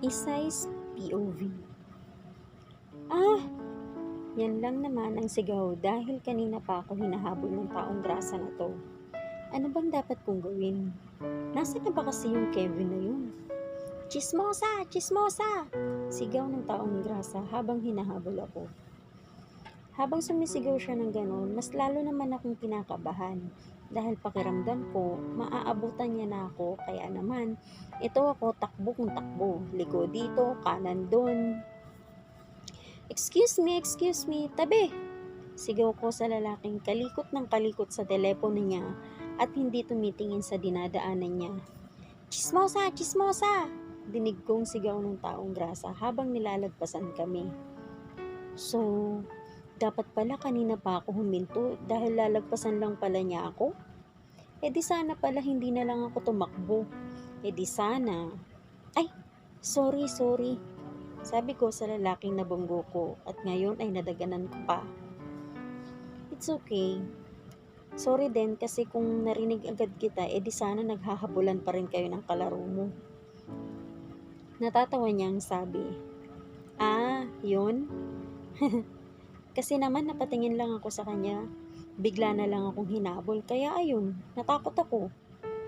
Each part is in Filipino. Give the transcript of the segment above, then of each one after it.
Isay's POV. Ah, yan lang naman ang sigaw dahil kanina pa ako hinahabol ng taong grasa na to. Ano bang dapat kong gawin? Nasaan na ba kasi yung Kevin na yun? Chismosa! Chismosa! Sigaw ng taong grasa habang hinahabol ako. Habang sumisigaw siya ng ganon, mas lalo naman akong kinakabahan dahil pakiramdam ko, maaabutan niya na ako kaya naman, ito ako takbo kung takbo, liko dito, kanan doon. Excuse me, tabi! Sigaw ko sa lalaking kalikot ng kalikot sa telepono niya at hindi tumitingin sa dinadaanan niya. Chismosa! Chismosa! Dinig kong sigaw ng taong grasa habang nilalagpasan kami. So, dapat pala kanina pa ako huminto dahil lalagpasan lang pala niya ako? E di sana pala hindi na lang ako tumakbo. E di sana. Ay, sorry. Sabi ko sa lalaking nabunggo ko at ngayon ay nadaganan ko pa. It's okay. Sorry din kasi kung narinig agad kita, di sana naghahabulan pa rin kayo ng kalaro mo. Natatawa niyang sabi, yun? Kasi naman napatingin lang ako sa kanya, bigla na lang akong hinabol, kaya ayun, natakot ako.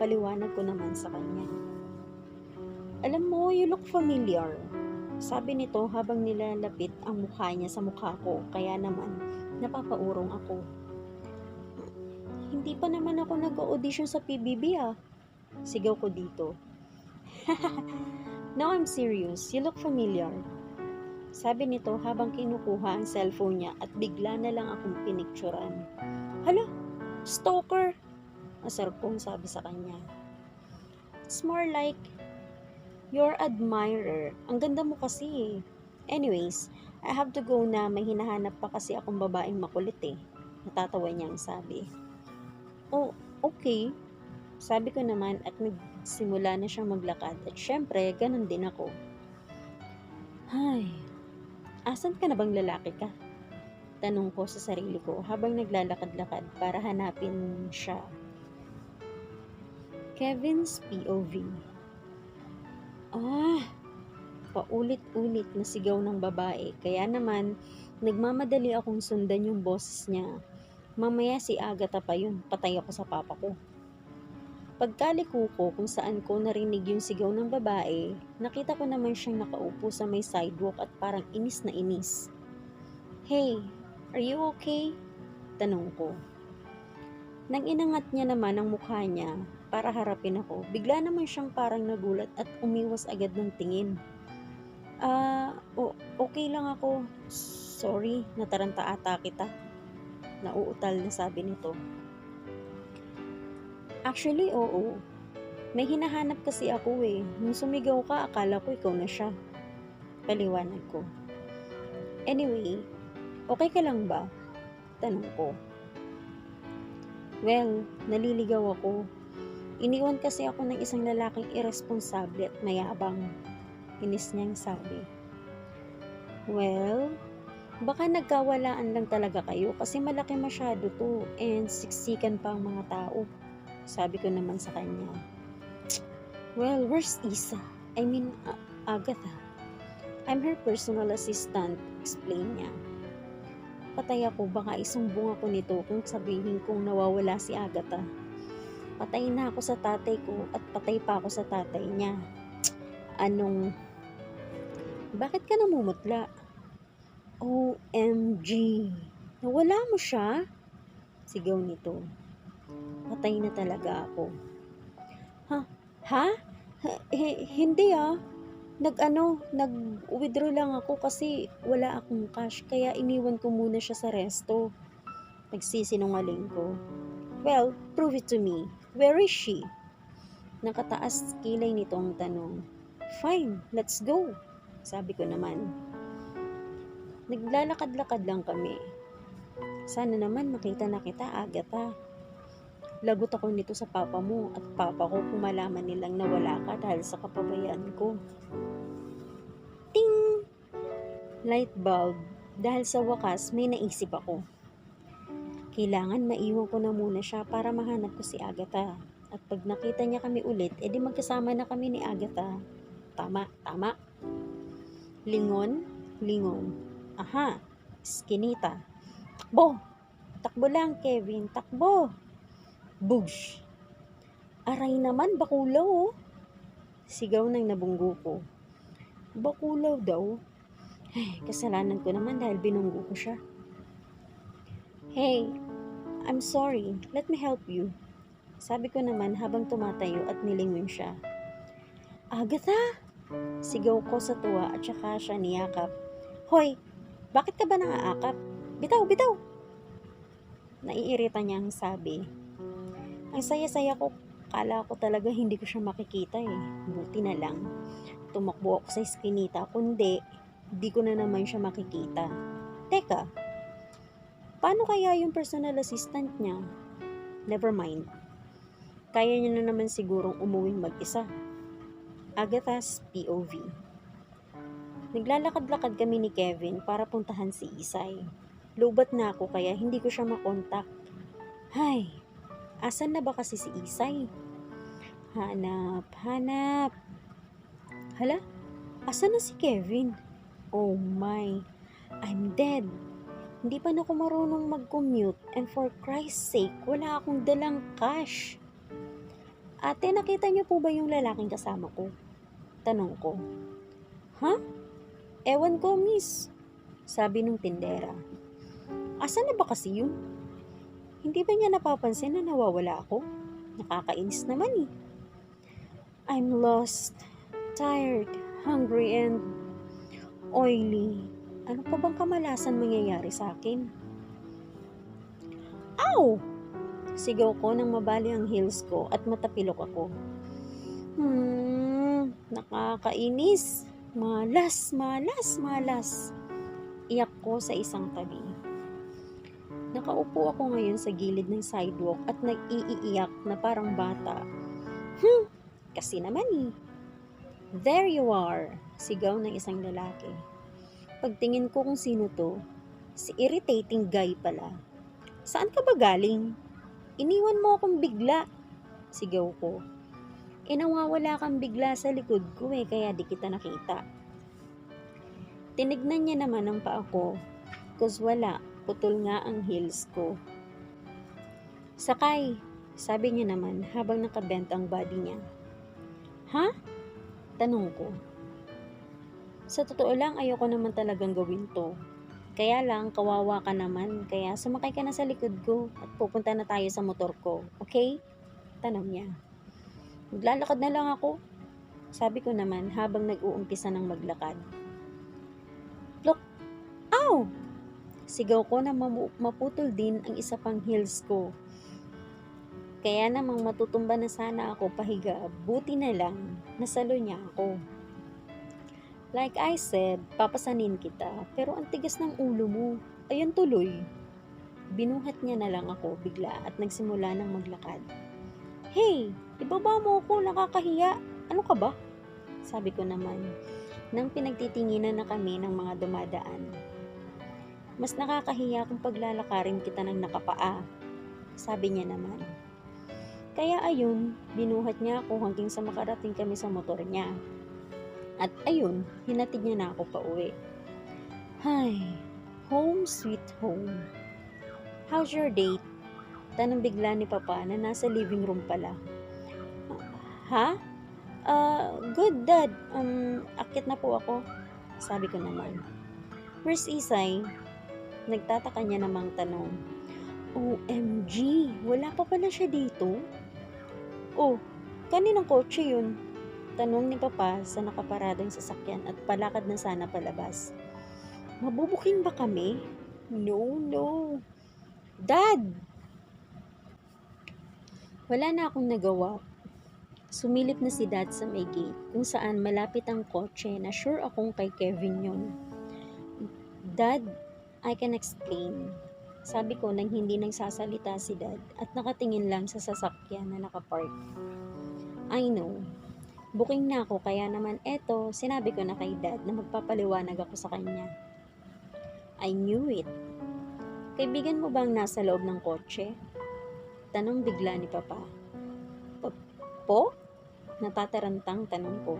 Paliwanag ko naman sa kanya. Alam mo, you look familiar. Sabi nito habang nilalapit ang mukha niya sa mukha ko, kaya naman napapaurong ako. Hindi pa naman ako nag-audition sa PBB Sigaw ko dito. No, I'm serious. You look familiar. Sabi nito habang kinukuha ang cellphone niya at bigla na lang akong pinicturan. Hala, stalker! Asar kong sabi sa kanya. It's more like your admirer. Ang ganda mo kasi. Anyways, I have to go na, may hinahanap pa kasi akong babaeng makulit Natatawa niyang sabi. Oh, okay. Sabi ko naman at nagsimula na siyang maglakad at syempre, ganun din ako. Ay, asan ka na bang lalaki ka? Tanong ko sa sarili ko habang naglalakad-lakad para hanapin siya. Kevin's POV. Paulit-ulit na sigaw ng babae kaya naman nagmamadali akong sundan yung boses niya. Mamaya si Agatha pa yun, patay ako sa papa ko. Pagkaliko ko kung saan ko narinig yung sigaw ng babae, nakita ko naman siyang nakaupo sa may sidewalk at parang inis na inis. Hey, are you okay? Tanong ko. Nang inangat niya naman ang mukha niya para harapin ako, bigla naman siyang parang nagulat at umiwas agad ng tingin. Okay lang ako. Sorry, nataranta ata kita. Nauutal na sabi nito. Actually, oo. May hinahanap kasi ako Nung sumigaw ka, akala ko ikaw na siya. Paliwanag ko. Anyway, okay ka lang ba? Tanong ko. Well, naliligaw ako. Iniwan kasi ako ng isang lalaking irresponsable at mayabang. Inis niyang sabi. Well, baka nagkawalaan lang talaga kayo kasi malaki masyado to and siksikan pa ang mga tao. Sabi ko naman sa kanya. Well, where's Isa? I mean, Agatha. I'm her personal assistant, explain niya. Patay ako, baka isumbong ako nito kung sabihin kong nawawala si Agatha. Patay na ako sa tatay ko at patay pa ako sa tatay niya. Bakit ka namumutla? OMG, nawala mo siya? Sigaw nito. Patay na talaga ako. Ha? Hindi Nag-withdraw lang ako kasi wala akong cash kaya iniwan ko muna siya sa resto. Nagsisinungaling ko. Well, prove it to me. Where is she? Nakataas kilay nitong tanong. Fine, let's go. Sabi ko naman. Naglalakad-lakad lang kami. Sana naman makita na kita, Agatha. Lagot ako nito sa papa mo at papa ko kung malaman nilang nawala ka dahil sa kapabayaan ko. Ting! Light bulb. Dahil sa wakas may naisip ako. Kailangan maiwan ko na muna siya para mahanap ko si Agatha. At pag nakita niya kami ulit, edi magkasama na kami ni Agatha. Tama, tama. Lingon, lingon. Aha, iskinita. Takbo! Takbo lang, Kevin. Takbo! Bush! Aray naman, bakulaw oh. Sigaw ng nabunggo ko. Bakulaw daw? Ay, kasalanan ko naman dahil binunggo ko siya. Hey, I'm sorry. Let me help you. Sabi ko naman habang tumatayo at nilingon siya. Agatha! Sigaw ko sa tuwa at saka siya niyakap. Hoy, bakit ka ba nangaakap? Bitaw, bitaw! Naiirita niyang sabi. Ang saya-saya ko, kala ko talaga hindi ko siya makikita eh. Buti na lang. Tumakbo ako sa iskinita, kundi di ko na naman siya makikita. Teka, paano kaya yung personal assistant niya? Never mind. Kaya niya na naman sigurong umuwing mag-isa. Agatha's POV. Naglalakad-lakad kami ni Kevin para puntahan si Isay. Lobat na ako kaya hindi ko siya makontak. Hay, asan na ba kasi si Isay? Hanap, hanap. Hala, asan na si Kevin? Oh my, I'm dead. Hindi pa na ako marunong mag-commute and for Christ's sake, wala akong dalang cash. Ate, nakita niyo po ba yung lalaking kasama ko? Tanong ko. Ha? Ewan ko, miss. Sabi nung tindera. Asan na ba kasi yun? Hindi ba niya napapansin na nawawala ako? Nakakainis naman eh. I'm lost, tired, hungry, and oily. Ano pa bang kamalasan mangyayari sa akin? Ow! Sigaw ko nang mabali ang heels ko at matapilok ako. Nakakainis. Malas, malas, malas. Iyak ko sa isang tabi. Nakaupo ako ngayon sa gilid ng sidewalk at nag-iiyak na parang bata. Kasi naman eh. There you are, sigaw ng isang lalaki. Pagtingin ko kung sino to, si irritating guy pala. Saan ka ba galing? Iniwan mo akong bigla, sigaw ko. Nawawala kang bigla sa likod ko kaya di kita nakita. Tinignan niya naman ang paa ko, cause wala, putol nga ang heels ko. Sakay, sabi niya naman habang nakabent ang body niya. Ha? Tanong ko. Sa totoo lang, ayoko naman talagang gawin to. Kaya lang, kawawa ka naman, kaya sumakay ka na sa likod ko at pupunta na tayo sa motor ko, okay? Tanong niya. Maglalakad na lang ako, sabi ko naman habang nag-uumpisa ng maglakad. Look! Ow! Sigaw ko na maputol din ang isa pang heels ko. Kaya namang matutumba na sana ako pahiga, buti na lang, nasalo niya ako. Like I said, papasanin kita, pero ang tigas ng ulo mo. Ayun tuloy. Binuhat niya na lang ako bigla at nagsimula ng maglakad. Hey, ibaba mo ako, nakakahiya. Ano ka ba? Sabi ko naman, nang pinagtitinginan na kami ng mga dumadaan. Mas nakakahiya kung paglalakarin kita ng nakapaa, sabi niya naman. Kaya ayun, binuhat niya ako hanggang sa makarating kami sa motor niya. At ayun, hinatid niya na ako pa uwi. Hay, home sweet home. How's your date? Tanong bigla ni Papa na nasa living room pala. Ha? Good dad. Akit na po ako. Sabi ko naman. Where's Isay? Nagtataka niya namang tanong. OMG, wala pa pala siya dito? Oh, kaninang kotse yun? Tanong ni Papa sa nakaparadang sasakyan at palakad na sana palabas. Mabubuking ba kami? No. Dad! Wala na akong nagawa. Sumilip na si Dad sa may gate kung saan malapit ang kotse na sure akong kay Kevin yun. Dad, I can explain. Sabi ko nang hindi nagsasalita si Dad at nakatingin lang sa sasakyan na nakapark. I know. Booking na ako kaya naman eto, sinabi ko na kay Dad na magpapaliwanag ako sa kanya. I knew it. Kaibigan mo bang nasa loob ng kotse? Tanong bigla ni Papa. Po? Natatarantang tanong ko.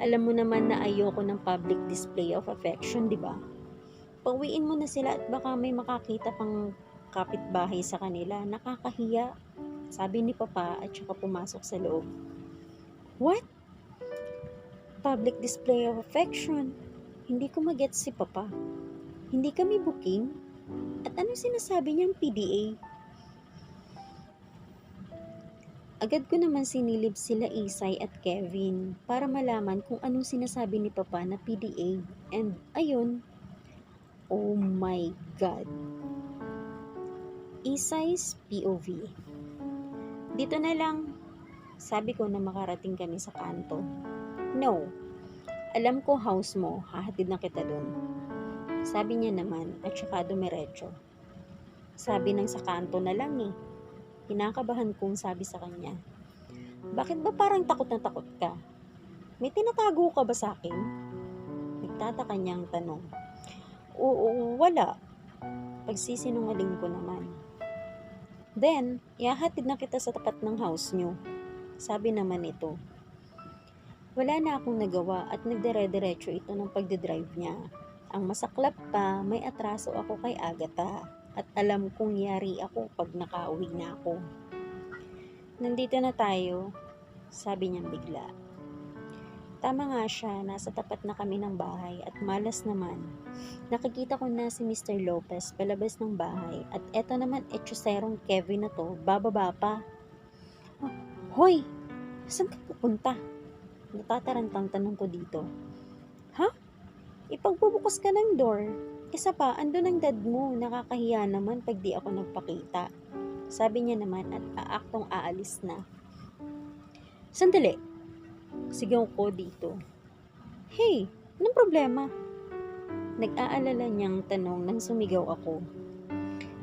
Alam mo naman na ayoko ng public display of affection, di ba? Pauwiin mo na sila at baka may makakita pang kapitbahay sa kanila. Nakakahiya, sabi ni Papa at saka pumasok sa loob. What? Public display of affection? Hindi ko magets si Papa. Hindi kami booking? At ano sinasabi niyang PDA? Agad ko naman sinilip sila Isay at Kevin para malaman kung anong sinasabi ni Papa na PDA. And ayun, oh my God. Isay's POV. Dito na lang, sabi ko na makarating kami sa kanto. No, alam ko house mo, hahatid na kita dun. Sabi niya naman at saka dumiretso. Sabi ng sa kanto na lang eh. Kinakabahan kong sabi sa kanya, bakit ba parang takot na takot ka? May tinatago ka ba sa akin? Nagtataka niyang tanong. Oo, wala. Pagsisinungaling ko naman. Then, ihahatid na kita sa tapat ng house niyo. Sabi naman ito. Wala na akong nagawa at nagdire-diretso ito ng pagdidrive niya. Ang masaklap pa, may atraso ako kay Agatha. At alam kong yari ako pag nakauwi na ako. Nandito na tayo, sabi niyang bigla. Tama nga siya, nasa tapat na kami ng bahay at malas naman. Nakikita ko na si Mr. Lopez palabas ng bahay at eto naman etyoserong Kevin na to, bababa pa. Oh, hoy, saan ka pupunta? Natatarantang tanong ko dito. Ha? Ipagbubukas ka ng door. Isa pa, andun ang dad mo, nakakahiya naman pag di ako nagpakita. Sabi niya naman at aaktong aalis na. Sandali, sigaw ko dito. Hey, anong problema? Nag-aalala niyang tanong nang sumigaw ako.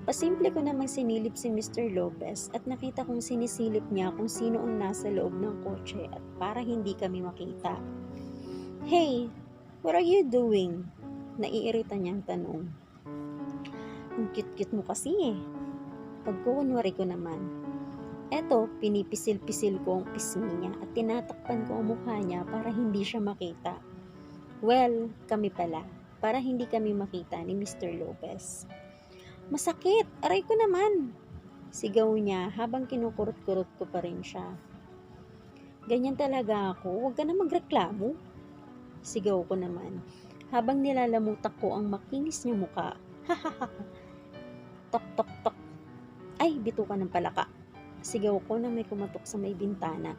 Pasimple ko namang sinilip si Mr. Lopez at nakita kong sinisilip niya kung sino ang nasa loob ng kotse at para hindi kami makita. Hey, what are you doing? Naiirita niyang tanong. Ang cute-cute mo kasi eh. Pagkukunwari ko naman. Eto, pinipisil-pisil ko ang pisngi niya at tinatakpan ko ang mukha niya para hindi siya makita. Well, kami pala. Para hindi kami makita ni Mr. Lopez. Masakit! Aray ko naman! Sigaw niya habang kinukurot-kurot ko pa rin siya. Ganyan talaga ako. Huwag ka na magreklamo. Sigaw ko naman. Habang nilalamutak ko ang makinis niyang muka. Tok tok tok. Ay, bito ka ng palaka. Sigaw ko na may kumatok sa may bintana.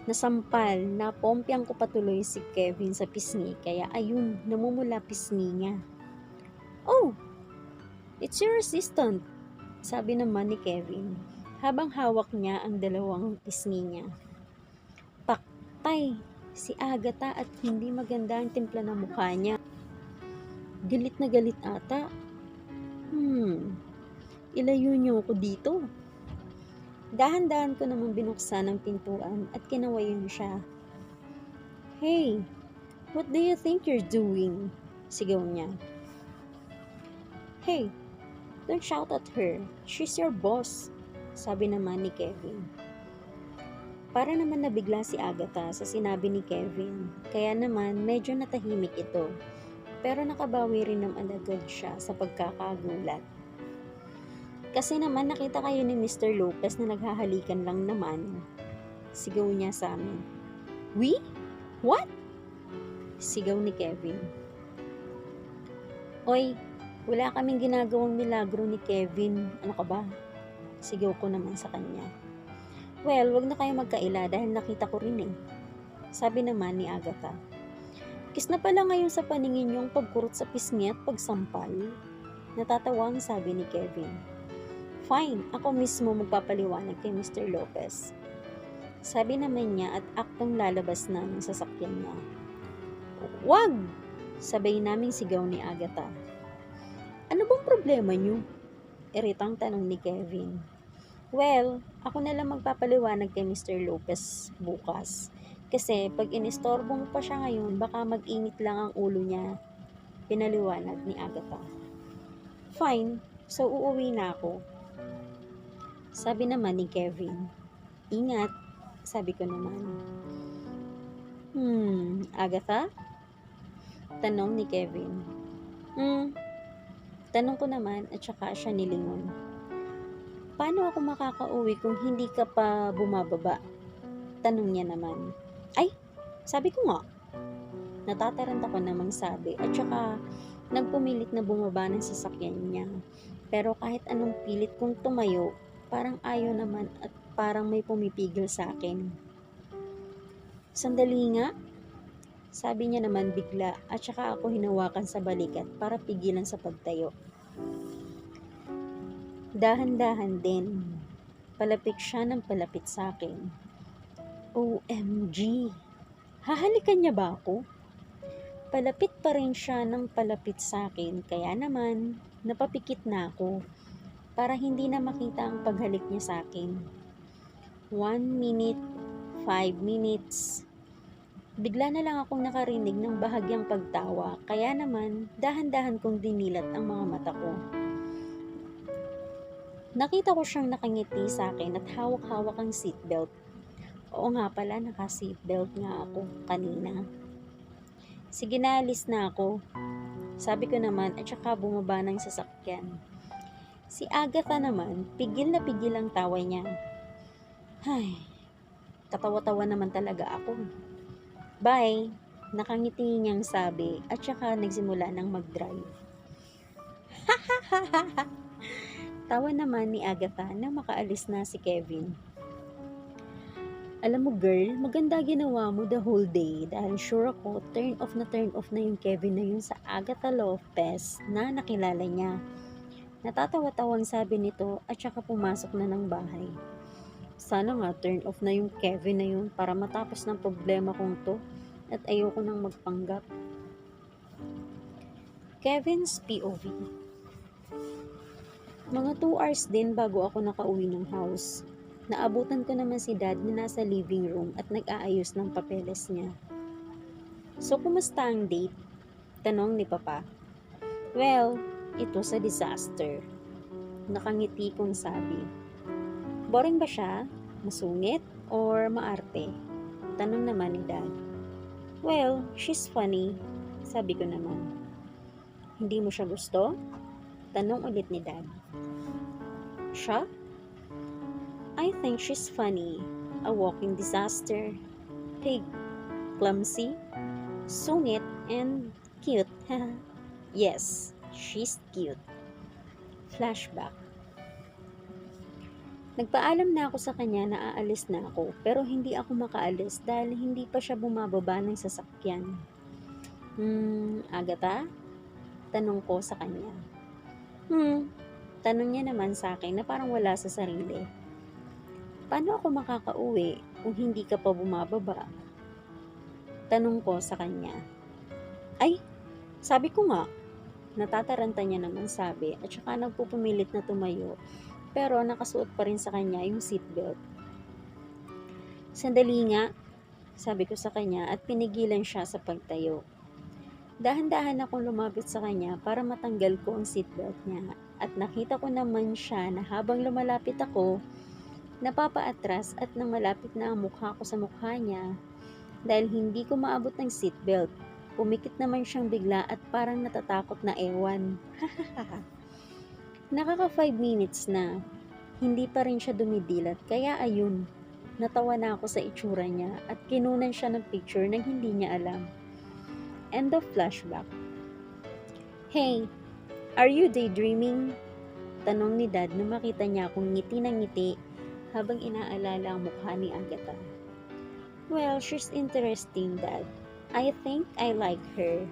Nasampal, napompyang ko patuloy si Kevin sa pisngi, kaya ayun, namumula pisngi niya. Oh, it's your assistant, sabi naman ni Kevin, habang hawak niya ang dalawang pisngi niya. Paktay, si Agatha at hindi maganda ang timpla ng mukha niya. Galit na galit ata. Ilayo niyo ako dito. Dahan-dahan ko naman binuksan ang pintuan at kinawayan siya. Hey, what do you think you're doing? Sigaw niya. Hey, don't shout at her. She's your boss, sabi naman ni Kevin. Para naman nabigla si Agatha sa sinabi ni Kevin, kaya naman medyo natahimik ito. Pero nakabawi rin naman agad siya sa pagkakagulat. Kasi naman nakita kayo ni Mr. Lopez na naghahalikan lang naman. Sigaw niya sa amin. We? What? Sigaw ni Kevin. Oy, wala kaming ginagawang milagro ni Kevin. Ano ka ba? Sigaw ko naman sa kanya. Well, wag na kayo magkaila dahil nakita ko rin eh. Sabi naman ni Agatha. Kiss na pala ngayon sa paningin yung pagkurot sa pisngi at pagsampal. Natatawa ang sabi ni Kevin. Fine, ako mismo magpapaliwanag kay Mr. Lopez. Sabi naman niya at aktong lalabas na ng sasakyan niya. Wag! Sabay naming sigaw ni Agatha. Ano bang problema niyo? Iritang tanong ni Kevin. Well, ako na lang magpapaliwanag kay Mr. Lopez bukas. Kasi pag inistorbo mo pa siya ngayon, baka mag-init lang ang ulo niya. Pinaliwanag ni Agatha. Fine, so uuwi na ako. Sabi naman ni Kevin. Ingat, sabi ko naman. Agatha? Tanong ni Kevin. Tanong ko naman at saka siya nilingon. Paano ako makakauwi kung hindi ka pa bumababa? Tanong niya naman. Ay, sabi ko nga. Natataranta ko namang sabi at saka nagpumilit na bumaba ng sasakyan niya. Pero kahit anong pilit kong tumayo, parang ayaw naman at parang may pumipigil sa akin. Sandali nga, sabi niya naman bigla at saka ako hinawakan sa balikat para pigilan sa pagtayo. Dahan-dahan din. Palapit siya ng palapit sa akin. OMG! Hahalikan niya ba ako? Palapit pa rin siya ng palapit sa akin kaya naman napapikit na ako para hindi na makita ang paghalik niya sa akin. 1 minute, 5 minutes. Bigla na lang akong nakarinig ng bahagyang pagtawa kaya naman dahan-dahan kong dinilat ang mga mata ko. Nakita ko siyang nakangiti sa akin at hawak-hawak ang seatbelt. Oo nga pala, naka-seatbelt nga ako kanina. Sige na, alis na ako. Sabi ko naman at saka bumaba ng sasakyan. Si Agatha naman, pigil na pigil ang tawa niya. Ay, katawa-tawa naman talaga ako. Bye, nakangiti niyang sabi at saka nagsimula ng mag-drive. Tawa naman ni Agatha na makaalis na si Kevin. Alam mo girl, maganda ginawa mo the whole day dahil sure ako turn off na yung Kevin na yun sa Agatha Lopez na nakilala niya. Natatawa-tawang sabi nito at saka pumasok na ng bahay. Sana nga turn off na yung Kevin na yun para matapos ng problema kong to at ayoko nang magpanggap. Kevin's POV. Mga 2 hours din bago ako nakauwi ng house. Naabutan ko naman si dad na nasa living room at nag-aayos ng papeles niya. So, kumusta ang date? Tanong ni Papa. Well, it was a disaster. Nakangiti kong sabi. Boring ba siya? Masungit? Or maarte? Tanong naman ni dad. Well, she's funny. Sabi ko naman. Hindi mo siya gusto? Tanong ulit ni dad. Siya? I think she's funny, a walking disaster, pig, clumsy, sungit, and cute. Yes, she's cute. Flashback. Nagpaalam na ako sa kanya na aalis na ako pero hindi ako makaalis dahil hindi pa siya bumababa ng sasakyan. Agatha? Tanong ko sa kanya. Tanong niya naman sa akin na parang wala sa sarili. Paano ako makakauwi kung hindi ka pa bumababa? Tanong ko sa kanya. Ay, sabi ko nga. Natataranta niya naman sabi at saka nagpupumilit na tumayo pero nakasuot pa rin sa kanya yung seatbelt. Sandali nga, sabi ko sa kanya at pinigilan siya sa pagtayo. Dahan-dahan akong lumapit sa kanya para matanggal ko ang seatbelt niya at nakita ko naman siya na habang lumalapit ako, napapaatras at nang malapit na ang mukha ko sa mukha niya dahil hindi ko maabot ng seatbelt. Pumikit naman siyang bigla at parang natatakot na ewan. Nakaka 5 minutes na. Hindi pa rin siya dumidilat kaya ayun, natawa na ako sa itsura niya at kinunan siya ng picture nang hindi niya alam. End of flashback. Hey, are you daydreaming? Tanong ni dad na makita niya akong ngiti ng ngiti habang inaalala ang mukha ni Agatha. Well, she's interesting, dad. I think I like her.